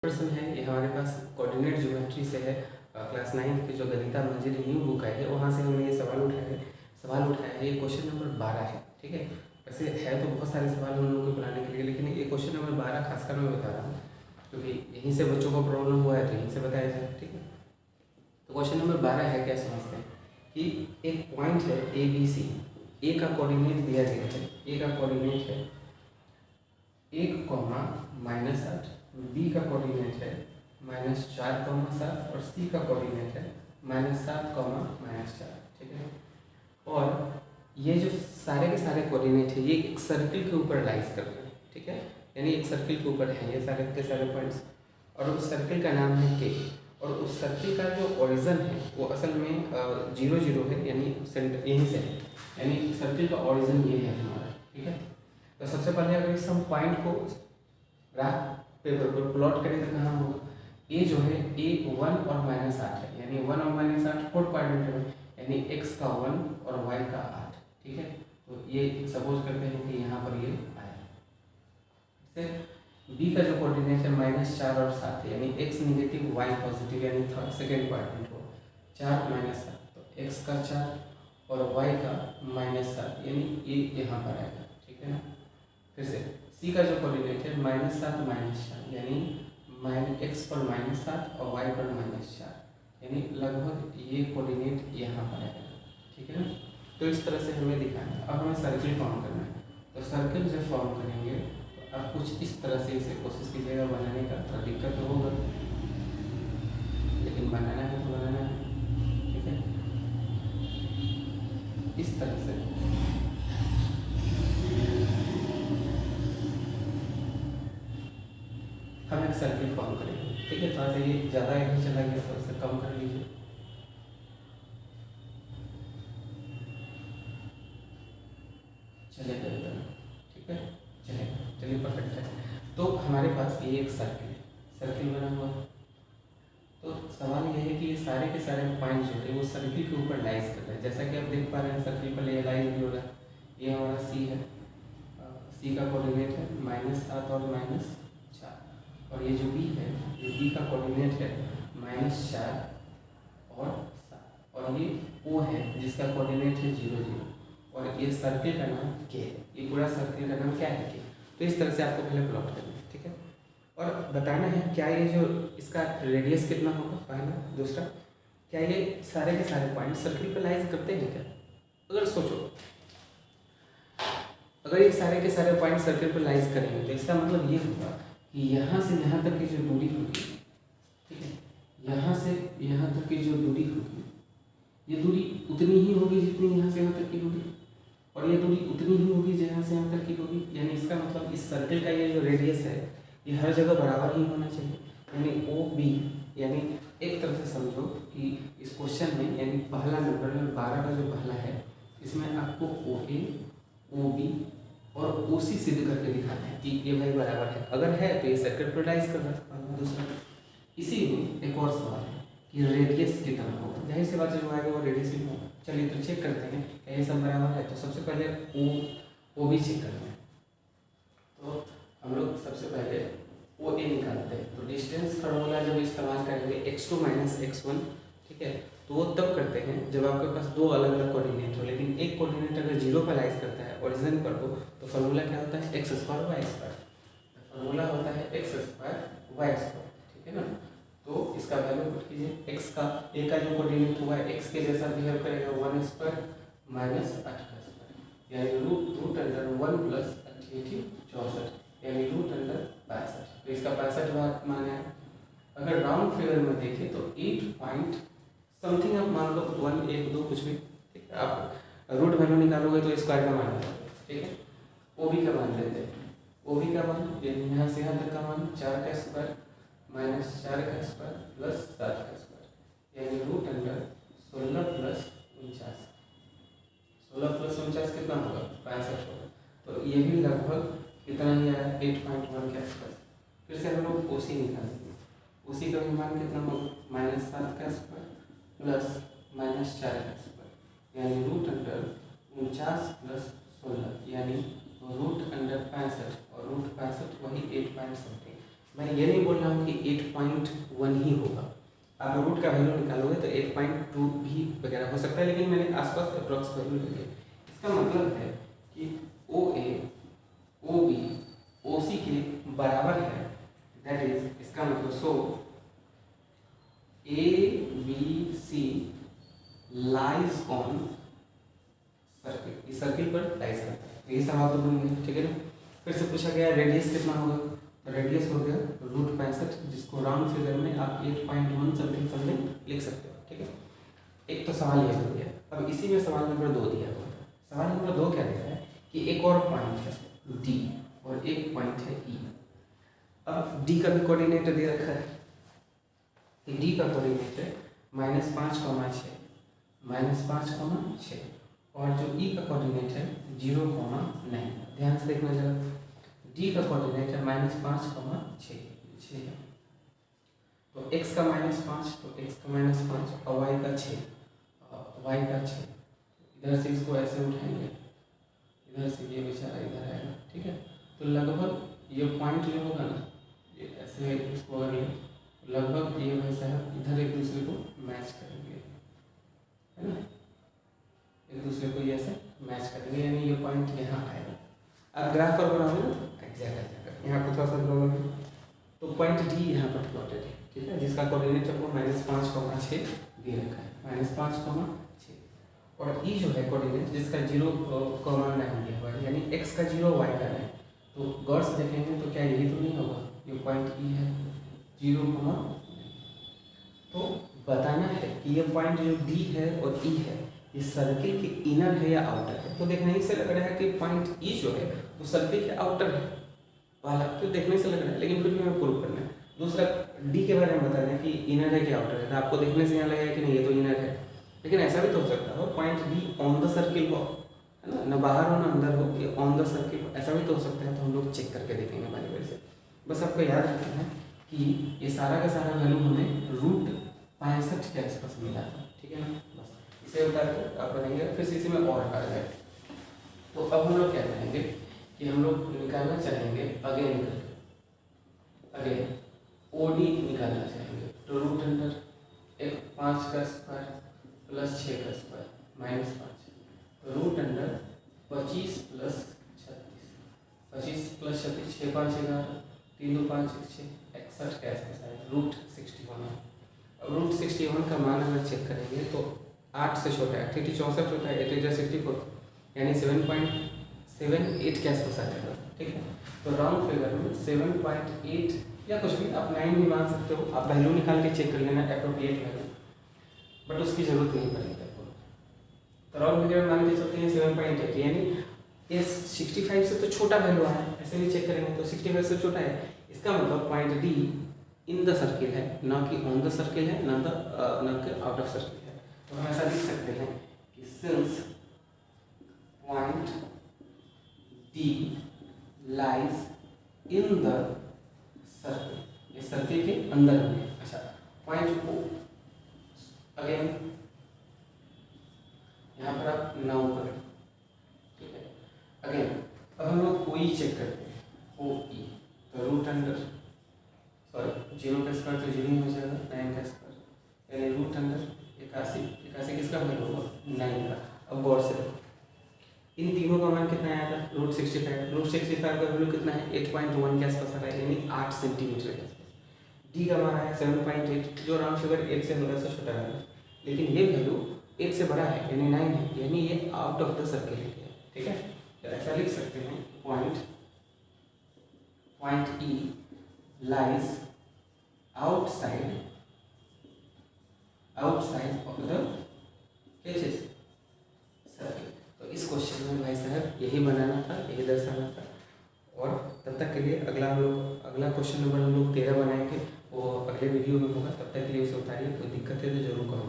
प्रश्न है ये हमारे पास कोऑर्डिनेट ज्योमेट्री से है। क्लास 9 की जो गणिता मंजिल न्यू बुक है वहाँ से हमने ये सवाल उठाया है। ये क्वेश्चन नंबर 12 है। ठीक है, वैसे है तो बहुत सारे सवाल हम लोग को बनाने के लिए, लेकिन ये क्वेश्चन नंबर 12 खासकर मैं बता रहा हूँ क्योंकि यहीं से बच्चों को प्रॉब्लम हुआ है तो यहीं से बताया जाए। ठीक है, तो क्वेश्चन नंबर 12 है, क्या समझते हैं कि एक पॉइंट है ए बी सी। ए का कोऑर्डिनेट दिया गया है, ए का कोऑर्डिनेट है 1, -8, बी का कोऑर्डिनेट है -4, 7 और सी का कोऑर्डिनेट है -7, -4। ठीक है, और ये जो सारे के सारे कोऑर्डिनेट है ये एक सर्किल के ऊपर लाइज कर रहे हैं। ठीक है, यानी एक सर्किल के ऊपर है ये सारे के सारे पॉइंट्स, और उस सर्किल का नाम है के। और उस सर्किल का जो ओरिजिन है वो असल में 0, 0 है, यानी सेंटर यहीं से है, यानी सर्किल का ओरिजिन ये है हमारा। ठीक है, तो सबसे पहले अगर इस हम पॉइंट को ग्राफ पेपर पर प्लॉट करें तो कहाँ होगा, ए जो है A1 और -8 है, यानी 1 और -8 4 क्वाड्रेंट में, यानी x का 1 और y का 8। ठीक है, तो ये सपोज करते हैं कि यहाँ पर ये आया। फिर b का जो कोऑर्डिनेट है -4 और 7 है, यानी x नेगेटिव y पॉजिटिव, यानी थर्ड सेकेंड क्वाड्रेंट हो 4 -7, तो x का 4 और y का -7, यानी ये यहाँ पर आएगा। ठीक है ना, फिर से c का जो कोऑर्डिनेट है -7 -4, यानी x पर -7 और y पर -4, यानी लगभग ये कोऑर्डिनेट यहाँ पर आएगा। ठीक है ना, तो इस तरह से हमें दिखाना है। अब हमें सर्किल फॉर्म करना है, तो सर्किल जब फॉर्म करेंगे तो आप कुछ इस तरह से इसे कोशिश कीजिएगा बनाने का। थोड़ा दिक्कत तो होगा, लेकिन बनाना है तो बनाना है। ठीक है, इस तरह से हम एक सर्किल फॉर्म करेंगे। ठीक है, थोड़ा सा ये ज़्यादा इधर चला गया, थोड़ा सा कम कर लीजिए। चलेगा इधर, ठीक है, चलेगा, चलिए परफेक्ट है। तो हमारे पास ये एक सर्किल बना हुआ है। तो सवाल ये है कि ये सारे के सारे पॉइंट जो है वो सर्किल के ऊपर लाइज कर रहे हैं। जैसा कि आप देख पा रहे हैं सर्किल पर ये लाइज भी हो रहा है। ये हमारा सी है, सी का कोऑर्डिनेट है -7 और -4, और ये जो बी है, ये बी का कोऑर्डिनेट है -4 और 7, और ये ओ है जिसका कोऑर्डिनेट है 0, 0, और ये सर्किल का नाम के है। ये पूरा सर्किल का नाम क्या है, के। तो इस तरह से आपको पहले प्लॉट करना है। ठीक है, और बताना है क्या ये जो इसका रेडियस कितना होगा, पहला। दूसरा, क्या ये सारे के सारे पॉइंट सर्किल पर लाइज करते हैं क्या। अगर सोचो, अगर ये सारे के सारे पॉइंट सर्किल पर लाइज करेंगे तो इसका मतलब ये होगा कि यहाँ से यहाँ तक की जो दूरी होगी, ठीक है, यहाँ से यहाँ तक की जो दूरी होगी, ये दूरी उतनी ही होगी जितनी यहाँ से यहाँ तक की होगी, और ये दूरी उतनी ही होगी जो यहाँ से यहाँ तक की होगी। यानी इसका मतलब इस सर्किल का ये जो रेडियस है ये हर जगह बराबर ही होना चाहिए। यानी ओ बी, यानी एक तरह से समझो कि इस क्वेश्चन में, यानी पहला नंबर में 12 का जो पहला है, इसमें आपको ओ ए, ओ बी और ओ सी सिद्ध करके दिखाना है कि ये भाई बराबर है। अगर है तो ये सर्किल पर लाइज कर रहा है। दूसरा, इसी में एक और सवाल है कि रेडियस कितना होगा। जाहिर सी बात है जो आएगा वो रेडियस ही होगा। चलिए तो चेक करते हैं क्या ये सब बराबर है। तो सबसे पहले ओ बी चेक करते हैं। तो हम लोग सबसे पहले ओ ए निकालते हैं। तो डिस्टेंस फार्मूला जब इस्तेमाल करेंगे x2 - x1, ठीक है, तो वो तब करते हैं जब आपके पास दो अलग अलग कोऑर्डिनेट हो, लेकिन एक कोऑर्डिनेट अगर 0 पर लाइज करता है ओरिजिन पर हो, तो फार्मूला क्या होता है, x² y²। फार्मूला होता है x² y²। ठीक है ना, तो इसका वैल्यू पुट कीजिए। x का a का जो कोऑर्डिनेट हुआ है x के जैसा बिहेव करेगा, 1² - 8², यानी √1 + 88 64, यानी √62। तो इसका 65 मान है। अगर राउंड फिगर में देखें तो 8 पॉइंट समथिंग आप मान लो, 1, 1, 2 कुछ भी, ठीक है। आप रूट वैल्यू निकालोगे तो स्क्वायर का मान आएगा। ठीक है, ओ बी का मान लेते हैं। ओ बी का मान यहाँ से यहाँ तक का मान 4² - 4² + 7², यानी √16 + 49। 16 + 49 कितना होगा, 65 होगा। तो ये भी लगभग कितना ही आया, 8.1 के आसपास। फिर से हम लोग ओसी निकालेंगे। ओसी का भी मान कितना होगा, -7² + -4², यानी √49 + 16, यानी √65, और √65 वही 8 पॉइंट समथिंग। मैं ये नहीं बोल रहा हूँ कि 8.1 ही होगा, आप रूट का वैल्यू निकालोगे तो 8.2 भी वगैरह हो सकता है, लेकिन मैंने आसपास अप्रॉक्स वैल्यू लिखे। इसका मतलब है कि OA OB OC के बराबर है, दैट इज इसका मतलब सो ABC लाइज ऑन सर्किल, इस सर्किल पर लाइज करता है। यही सवाल तो बन गया, ठीक है ना। फिर से पूछा गया रेडियस कितना होगा, तो रेडियस हो गया √65, जिसको राउंड फिगर में आप 8.1 समथिंग लिख सकते हो, ठीक है। एक तो सवाल ये हो गया। अब इसी में सवाल नंबर 2 दिया हुआ है। सवाल नंबर 2 क्या दिया है कि एक और पॉइंट है D और एक पॉइंट है E। अब D का भी कोऑर्डिनेट दे रखा है, D का कोऑर्डिनेट है -5,6 -5,6 और जो E का कोऑर्डिनेट है 0,9। ध्यान से देखना जरा, D का कोऑर्डिनेट है -5,6 है, तो x का -5 तो x का -5 और y का 6 y का 6। इधर से इसको ऐसे उठाएंगे, इधर से ये बेचारा इधर आएगा, ठीक है। तो लगभग ये पॉइंट जो होगा ना, ये ऐसे इसको अगर लगभग ये वैसा है, इधर एक दूसरे को मैच करेंगे, है ना, एक दूसरे को ये ऐसे मैच करेंगे, यानी ये पॉइंट यहाँ आएगा। अब ग्राफ पर बनाओगे ना एग्जैक्ट आ जाएगा। यहाँ पर थोड़ा सा प्रॉब्लम है, तो पॉइंट D यहाँ पर प्लॉटेड है, ठीक है, जिसका कोऑर्डिनेट आपको -5,6 दे रखा है, -5,6। और E जो है कोऑर्डिनेट जिसका 0,9 दिया हुआ है, यानी x का 0 y का 9। तो गौर से देखेंगे तो क्या यही तो नहीं होगा, ये पॉइंट E है 0,9। तो बताना है कि ये पॉइंट जो D है और E है, ये सर्किल के इनर है या आउटर है। तो देखने से लग रहा है कि पॉइंट E जो है वो सर्किल के आउटर है, पहला तो देखने से लग रहा है, लेकिन फिर भी हमें प्रूव करना है। दूसरा D के बारे में बताना है कि इनर है कि आउटर है। तो आपको देखने से यहाँ लगेगा कि नहीं ये तो इनर है, लेकिन ऐसा भी तो हो सकता हो point D on the circle हो, है ना, न बाहर हो ना अंदर हो, ये ऑन द सर्किल हो, ऐसा भी तो हो सकता है। तो हम लोग चेक करके देखेंगे हमारी वजह से। बस आपको याद रखना है कि ये सारा का सारा वैल्यू हमें √65 के आसपास मिला था, ठीक है ना। बस इसे उतार कर आप बनाएंगे, फिर इसी में और आ जाए। तो अब हम लोग क्या करेंगे कि हम लोग निकालना चाहेंगे अगेन OD निकालना चाहेंगे। तो √5 का स्क्वायर प्लस 6 का स्क्वायर -5, तो √25 प्लस 36, 25 प्लस 36 6 5 11 3 2 5 6 61 के आसपास आएगा √61। अब √61 का मान अगर चेक करेंगे तो 8 से छोटा है, 64 होता है, 8 × 64 यानी 7.78 के आसपास आ जाएगा, ठीक है। तो राउंड फिगर में 7.8 या कुछ भी आप 9 भी मान सकते हो, आप वैल्यू निकाल के चेक कर लेना एप्रोप्रिएट वैल्यू, बट उसकी जरूरत नहीं पड़ेगी आपको। तो राउंड फिगर मान के चलते हैं 7.8, यानी ये 65 से तो छोटा वैल्यू आया है, ऐसे भी चेक करेंगे तो 65 से छोटा है। इसका मतलब point D in the circle है, ना कि ऑन द सर्किल है, ना कि आउट ऑफ सर्किल है। तो हम ऐसा लिख सकते हैं कि since point D lies in the circle, ये सर्किल के अंदर में। अच्छा, पॉइंट O अगेन यहाँ पर आप नाउ करें, ठीक है। अगेन अब हम लोग OE चेक करते हैं, OE तो √0 का स्क्वायर तो 0 ही हो जाएगा, 9 का स्क्वायर यानी √81 किसका वैल्यू होगा 9 का। अब गौर से देखो इन तीनों का मान कितना आया था √65 का वैल्यू कितना है 8.1 के आसपास आ रहा है, यानी 8 सेंटीमीटर के आसपास। D का मान आया 7.8 जो राउंड फिगर 8 से थोड़ा सा छोटा है, लेकिन ये वैल्यू 8 से बड़ा है यानी 9 है, यानी ये आउट ऑफ द सर्किल है, ठीक है। तो ऐसा लिख सकते हैं point E lies outside of the circle. तो इस क्वेश्चन में भाई साहब यही बनाना था, यही दर्शाना था। और तब तक के लिए अगला क्वेश्चन नंबर हम लोग 13 बनाएंगे, वो अगले वीडियो में होगा। तब तक के लिए उसे उतारिए, कोई दिक्कत है तो जरूर करो।